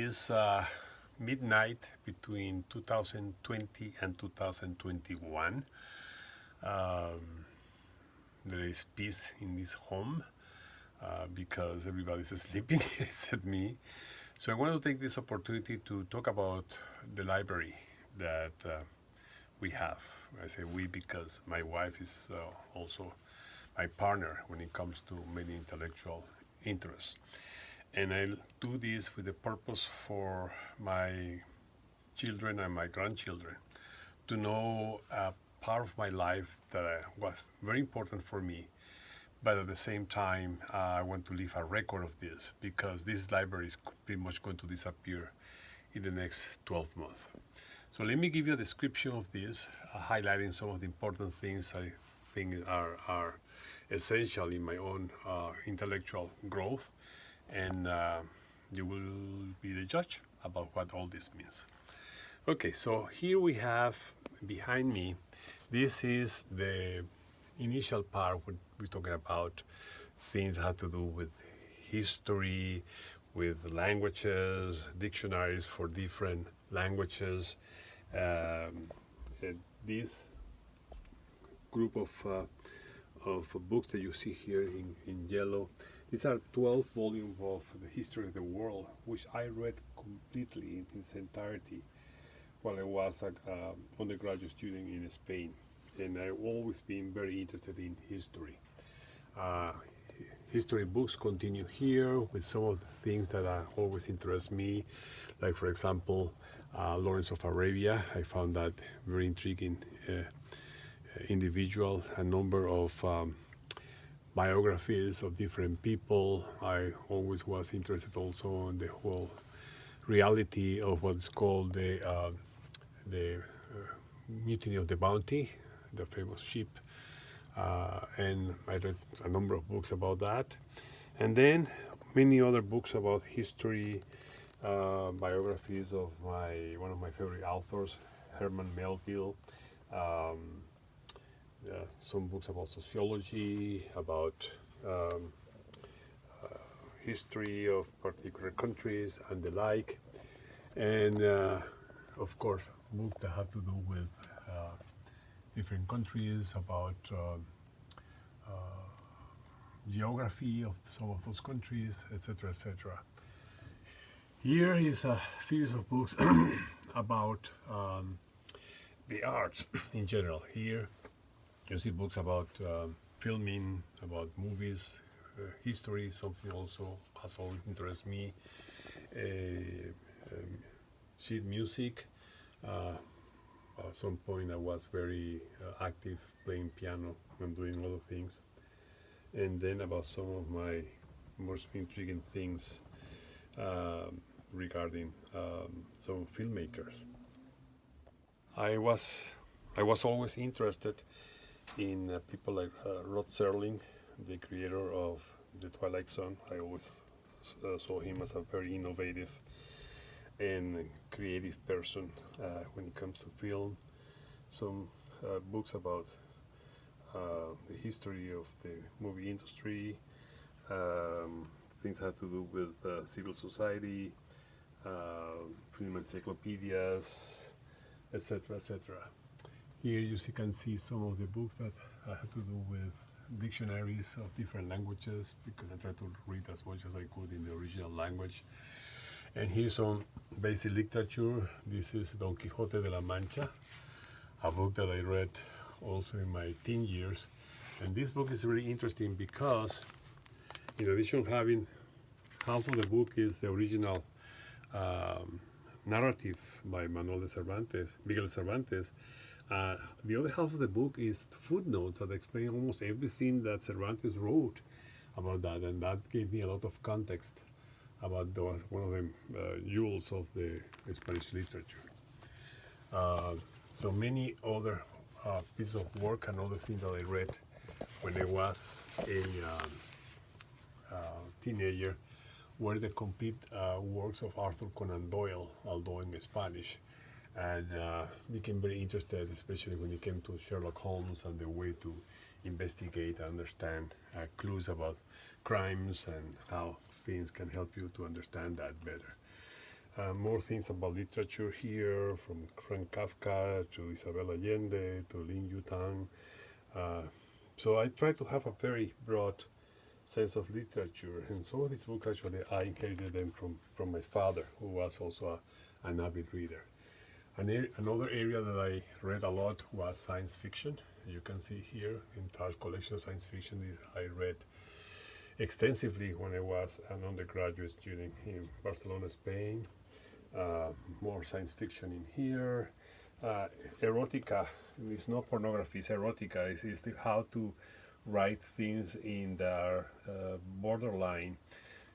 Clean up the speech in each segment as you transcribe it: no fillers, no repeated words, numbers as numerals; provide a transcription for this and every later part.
this midnight between 2020 and 2021. Um, there is peace in this home because everybody's sleeping except me. So I want to take this opportunity to talk about the library that we have. I say we because my wife is also my partner when it comes to many intellectual interests. And I do this with the purpose for my children and my grandchildren to know a part of my life that was very important for me. But at the same time, I want to leave a record of this because this library is pretty much going to disappear in the next 12 months. So let me give you a description of this, highlighting some of the important things I think are essential in my own intellectual growth, and you will be the judge about what all this means. Okay, so here we have behind me, this is the initial part when we're talking about things that have to do with history, with languages, dictionaries for different languages. Um, this group of books that you see here in yellow, these are 12 volumes of the history of the world, which I read completely in its entirety while I was an undergraduate student in Spain. And I've always been very interested in history. Uh, History books continue here with some of the things that always interest me, like for example, Lawrence of Arabia. I found that very intriguing individual, a number of biographies of different people. I always was interested also in the whole reality of what's called the Mutiny of the Bounty, the famous ship, and I read a number of books about that, and then many other books about history, biographies of one of my favorite authors, Herman Melville. Um, some books about sociology, about um, history of particular countries and the like, and of course books that have to do with different countries, about uh, geography of some of those countries, etc., etc. Here is a series of books about the arts in general. Here you see books about filming, about movies, history, something also has always interested me. Sheet music. At some point, I was very active playing piano and doing other things. And then about some of my most intriguing things regarding some filmmakers. I was I was always interested in people like Rod Serling, the creator of The Twilight Zone. I always saw him as a very innovative and creative person when it comes to film. Some books about the history of the movie industry, things have to do with civil society, film encyclopedias, etc., etc. Here you can see some of the books that have to do with dictionaries of different languages, because I try to read as much as I could in the original language. And here's some basic literature. This is Don Quixote de la Mancha, a book that I read also in my teen years. And this book is really interesting because, in addition to having half of the book is the original narrative by Miguel Cervantes. The other half of the book is footnotes that explain almost everything that Cervantes wrote about that, and that gave me a lot of context about one of the jewels of the Spanish literature. So many other pieces of work and other things that I read when I was a teenager were the complete works of Arthur Conan Doyle, although in Spanish, and became very interested, especially when it came to Sherlock Holmes and the way to investigate and understand clues about crimes and how things can help you to understand that better. More things about literature here, from Frank Kafka to Isabel Allende to Lin Yutang. So I try to have a very broad sense of literature, and some of these books actually I inherited them from my father, who was also an avid reader. Another area that I read a lot was science fiction. You can see here entire collection of science fiction. This I read extensively when I was an undergraduate student in Barcelona, Spain. More science fiction in here. Erotica. It's not pornography, it's erotica. It's how to write things in the borderline,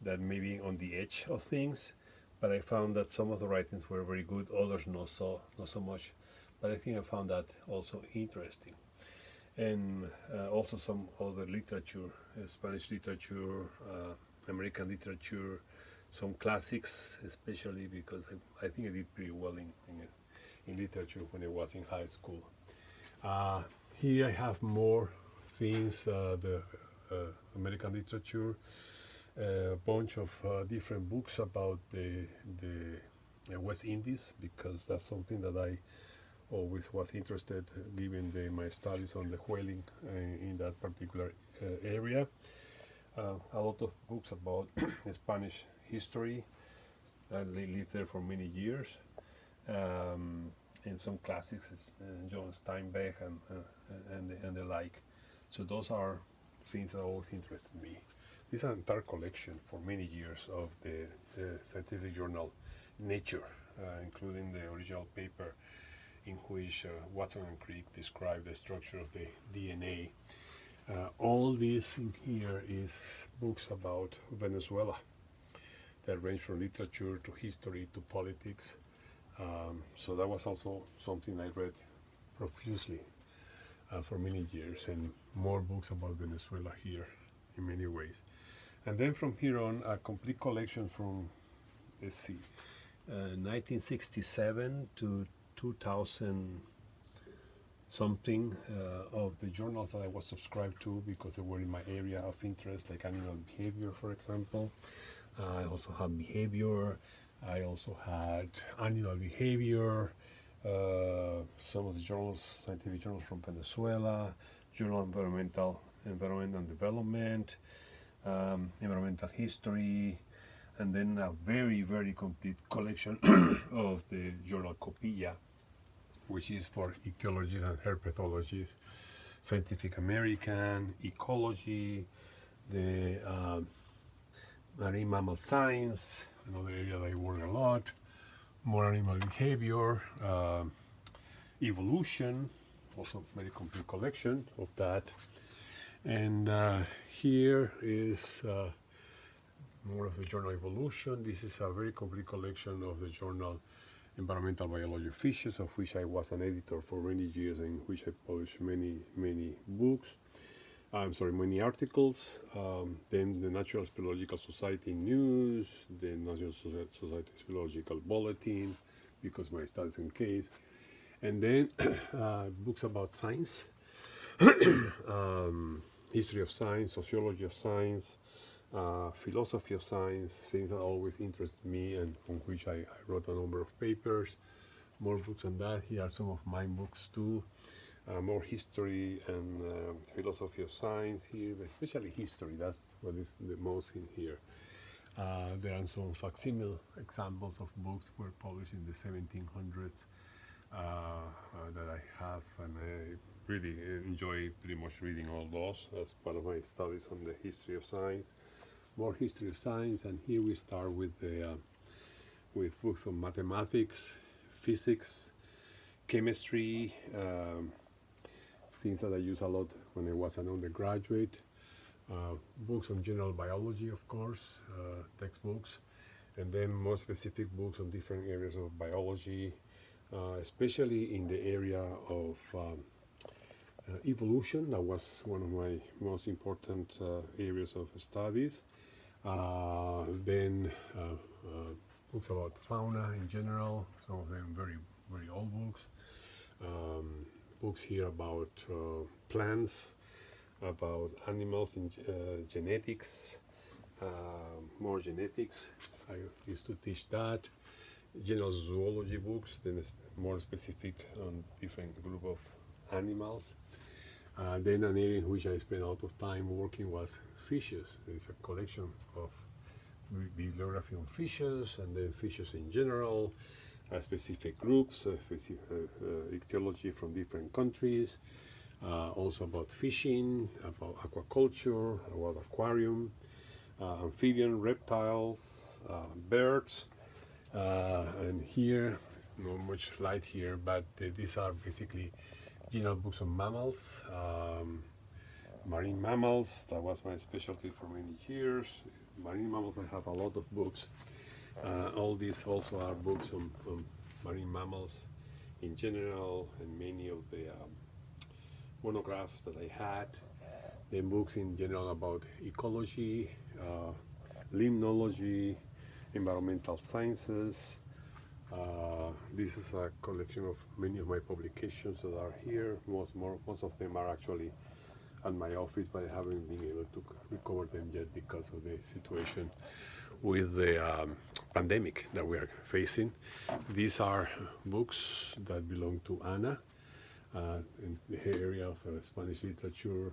that maybe on the edge of things. But I found that some of the writings were very good, others not so much. But I think I found that also interesting. And also some other literature, Spanish literature, American literature, some classics, especially because I think I did pretty well in literature when I was in high school. Here I have more things, the American literature, a bunch of different books about the West Indies, because that's something that I always was interested, given my studies on the whaling in that particular area. A lot of books about Spanish history. I lived there for many years. And some classics, John Steinbeck and the like. So those are things that always interested me. This is an entire collection for many years of the scientific journal Nature, including the original paper in which Watson and Crick describe the structure of the DNA. All this in here is books about Venezuela that range from literature to history to politics. So that was also something I read profusely for many years, and more books about Venezuela here in many ways. And then from here on, a complete collection from, let's see, 1967 to 2000 something of the journals that I was subscribed to because they were in my area of interest, like animal behavior, for example. I also had behavior. I also had animal behavior, some of the journals, scientific journals from Venezuela, Journal of Environment and Development, Environmental History, and then a very, very complete collection of the journal Copilla, which is for ichthyologists and herpetologists, Scientific American, Ecology, the Marine Mammal Science, another area that I work a lot, more animal behavior, evolution, also very complete collection of that. And here is more of the journal Evolution. This is a very complete collection of the journal Environmental Biology of Fishes, of which I was an editor for many years, and in which I published many books. Many articles. Then the Natural Speleological Society News, the National Society Speleological Bulletin, because my studies in case, and then books about science, history of science, sociology of science, philosophy of science, things that always interested me and on which I wrote a number of papers. More books on that. Here are some of my books too. More history and philosophy of science here, especially history. That's what is the most in here. There are some facsimile examples of books were published in the 1700s that I have, and I really enjoy pretty much reading all those as part of my studies on the history of science. More history of science, and here we start with the with books on mathematics, physics, chemistry, things that I use a lot when I was an undergraduate. Books on general biology, of course, textbooks, and then more specific books on different areas of biology, especially in the area of evolution. That was one of my most important areas of studies. Then books about fauna in general, some of them very, very old books. Books here about plants, about animals in genetics, more genetics. I used to teach that. general zoology books, then more specific on different group of animals. Then an area in which I spent a lot of time working was fishes. There's a collection of bibliography on fishes, and then fishes in general, specific groups, ichthyology from different countries, also about fishing, about aquaculture, about aquarium, amphibian, reptiles, birds, and here, not much light here, but these are basically general books on mammals, marine mammals. That was my specialty for many years. Marine mammals, I have a lot of books. All these also are books on marine mammals in general, and many of the monographs that I had. Then books in general about ecology, limnology, environmental sciences. This is a collection of many of my publications that are here. Most of them are actually at my office, but I haven't been able to recover them yet because of the situation with the pandemic that we are facing. These are books that belong to Anna in the area of Spanish literature,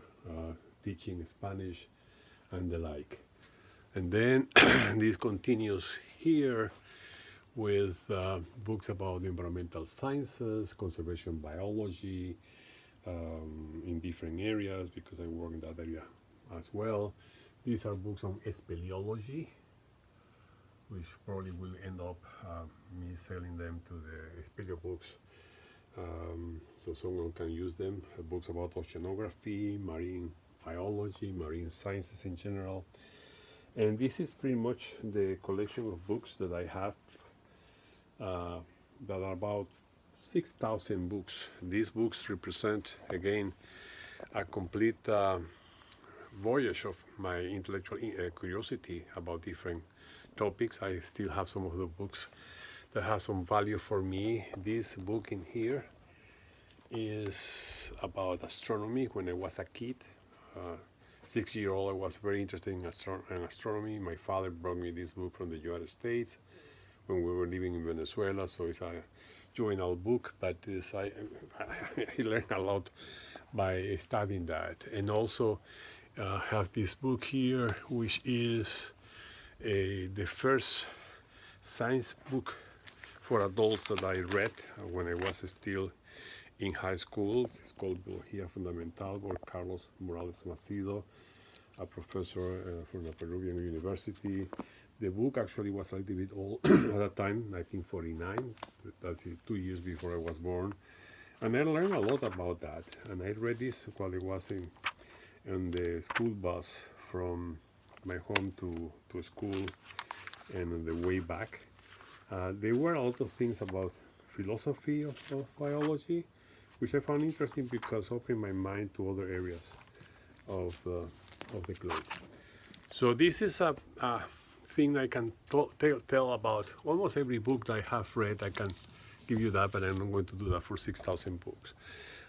teaching Spanish, and the like. And then this continues here with books about environmental sciences, conservation biology, in different areas, because I work in that area as well. These are books on speleology, which probably will end up me selling them to the speleo books, so someone can use them. Books about oceanography, marine biology, marine sciences in general. And this is pretty much the collection of books that I have, that are about 6,000 books. These books represent, again, a complete voyage of my intellectual curiosity about different topics. I still have some of the books that have some value for me. This book in here is about astronomy. When I was a kid, 6-year-old, I was very interested in astronomy. My father brought me this book from the United States when we were living in Venezuela, so it's a juvenile book, but I learned a lot by studying that. And also have this book here, which is the first science book for adults that I read when I was still in high school. It's called Biología Fundamental by Carlos Morales Macido, a professor from the Peruvian University. The book actually was a little bit old at that time, 1949. That's 2 years before I was born. And I learned a lot about that. And I read this while I was in the school bus from my home to school and on the way back. There were a lot of things about philosophy of biology, which I found interesting because it opened my mind to other areas of the globe. So this is a thing I can tell about almost every book that I have read. I can give you that, but I'm not going to do that for 6,000 books.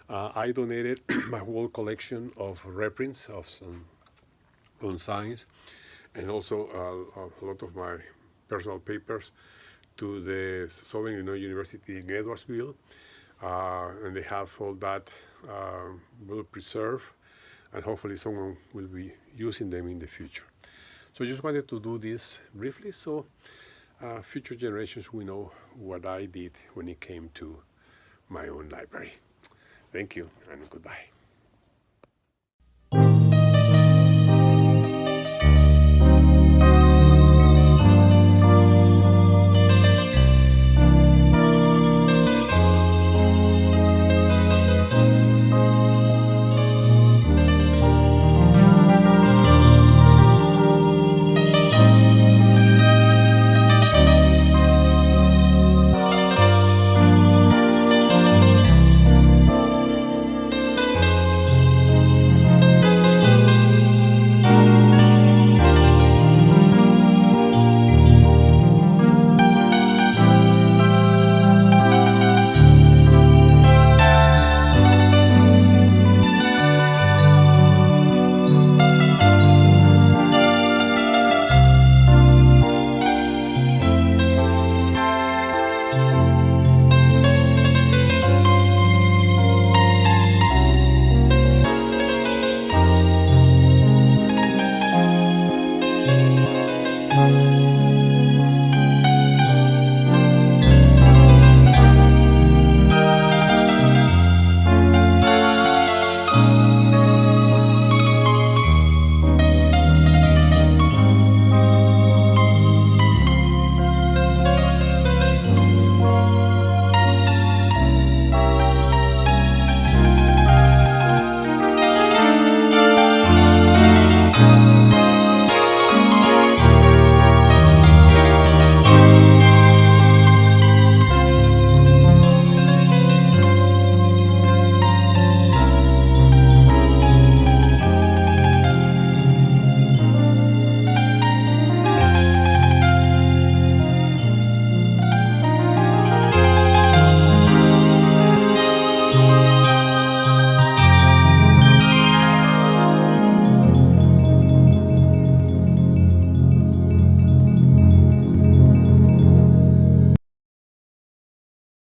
I donated my whole collection of reprints of some on science, and also a lot of my personal papers to the Southern Illinois University in Edwardsville, and they have all that well preserved, and hopefully someone will be using them in the future. So I just wanted to do this briefly so future generations will know what I did when it came to my own library. Thank you and goodbye.